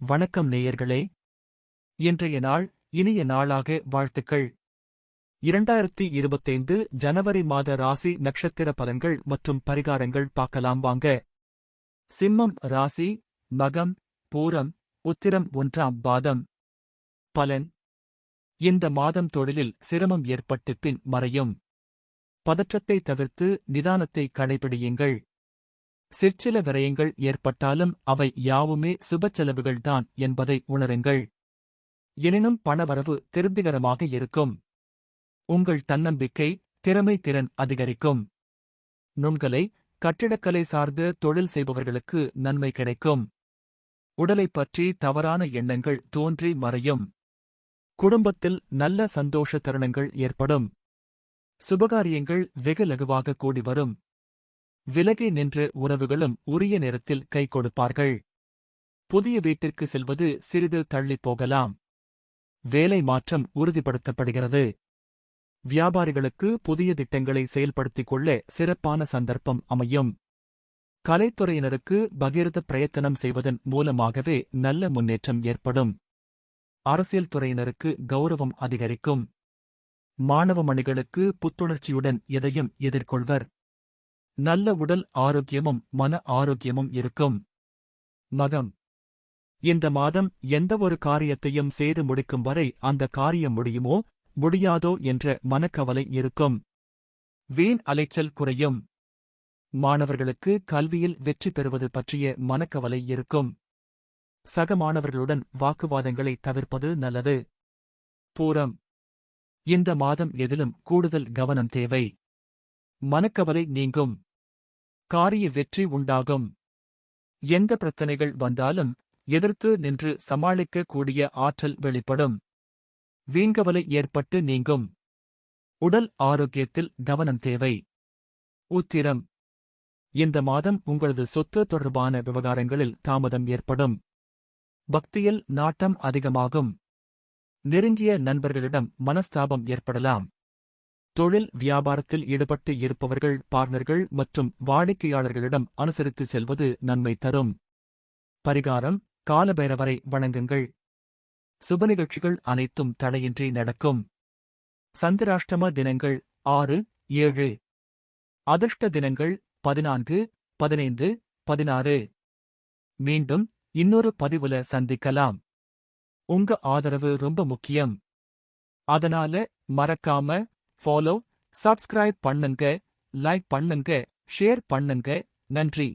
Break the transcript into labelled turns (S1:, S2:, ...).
S1: வணக்கம் நேயர்களே. இன்றைய நாள் இனிய நாளாக வாழ்த்துக்கள். 2025 ஜனவரி மாத ராசி நட்சத்திர பலன்கள் மற்றும் பரிகாரங்கள் பார்க்கலாம் வாங்க. சிம்மம் ராசி, மகம், பூரம், உத்திரம் 1ஆம் பாதம். பலன்: இந்த மாதம் தொழிலில் சிரமம் ஏற்பட்டு பின் மறையும். பதற்றத்தை தவிர்த்து நிதானத்தை கடைபிடியுங்கள். சிற்சில விரயங்கள் ஏற்பட்டாலும் அவை யாவுமே சுப செலவுகள்தான் என்பதை உணருங்கள். எனினும் பணவரவு திருப்திகரமாக இருக்கும். உங்கள் தன்னம்பிக்கை, திறமை திறன் அதிகரிக்கும். நுண்கலை, கட்டிடக்கலை சார்ந்த தொழில் செய்பவர்களுக்கு நன்மை கிடைக்கும். உடலைப் பற்றி தவறான எண்ணங்கள் தோன்றி மறையும். குடும்பத்தில் நல்ல சந்தோஷ தருணங்கள் ஏற்படும். சுபகாரியங்கள் வெகு லகுவாக கூடி வரும். விலகி நின்ற உறவுகளும் உரிய நேரத்தில் கை கொடுப்பார்கள். புதிய வீட்டிற்கு செல்வது சிறிது தள்ளிப் போகலாம். வேலை மாற்றம் உறுதிப்படுத்தப்படுகிறது. வியாபாரிகளுக்கு புதிய திட்டங்களை செயல்படுத்திக் கொள்ள சிறப்பான சந்தர்ப்பம் அமையும். கலைத்துறையினருக்கு பகிரத பிரயத்தனம் செய்வதன் மூலமாகவே நல்ல முன்னேற்றம் ஏற்படும். அரசியல் துறையினருக்கு கௌரவம் அதிகரிக்கும். மாணவ மணிகளுக்கு புத்துணர்ச்சியுடன் எதையும் எதிர்கொள்வர். நல்ல உடல் ஆரோக்கியமும் மன ஆரோக்கியமும் இருக்கும். மகம்: இந்த மாதம் எந்தவொரு காரியத்தையும் செய்து முடிக்கும் வரை அந்த காரியம் முடியுமோ முடியாதோ என்ற மனக்கவலை இருக்கும். வீண் அலைச்சல் குறையும். மாணவர்களுக்கு கல்வியில் வெற்றி பெறுவது பற்றிய மனக்கவலை இருக்கும். சக மாணவர்களுடன் வாக்குவாதங்களை தவிர்ப்பது நல்லது. பூரம்: இந்த மாதம் எதிலும் கூடுதல் கவனம் தேவை. மனக்கவலை நீங்கும். காரிய வெற்றி உண்டாகும். எந்த பிரச்சனைகள் வந்தாலும் எதிர்த்து நின்று சமாளிக்க கூடிய ஆற்றல் வெளிப்படும். வீண்கவலை ஏற்பட்டு நீங்கும். உடல் ஆரோக்கியத்தில் கவனம் தேவை. உத்திரம்: இந்த மாதம் உங்களது சொத்து தொடர்பான விவகாரங்களில் தாமதம் ஏற்படும். பக்தியில் நாட்டம் அதிகமாகும். நெருங்கிய நண்பர்களிடம் மனஸ்தாபம் ஏற்படலாம். தொழில் வியாபாரத்தில் ஈடுபட்டு இருப்பவர்கள் பார்ட்னர்கள் மற்றும் வாடிக்கையாளர்களிடம் அனுசரித்து செல்வது நன்மை தரும். பரிகாரம்: காலபைரவரை வணங்குங்கள். சுப நிகழ்ச்சிகள் அனைத்தும் தடையின்றி நடக்கும். சந்திராஷ்டம தினங்கள் 6, 7. அதிர்ஷ்ட தினங்கள் 14, 15, 16. மீண்டும் இன்னொரு பதிவுல சந்திக்கலாம். உங்க ஆதரவு ரொம்ப முக்கியம். அதனால மறக்காம ஃபாலோ, சப்ஸ்கிரைப் பண்ணுங்க, லைக் பண்ணுங்க, ஷேர் பண்ணுங்க. நன்றி.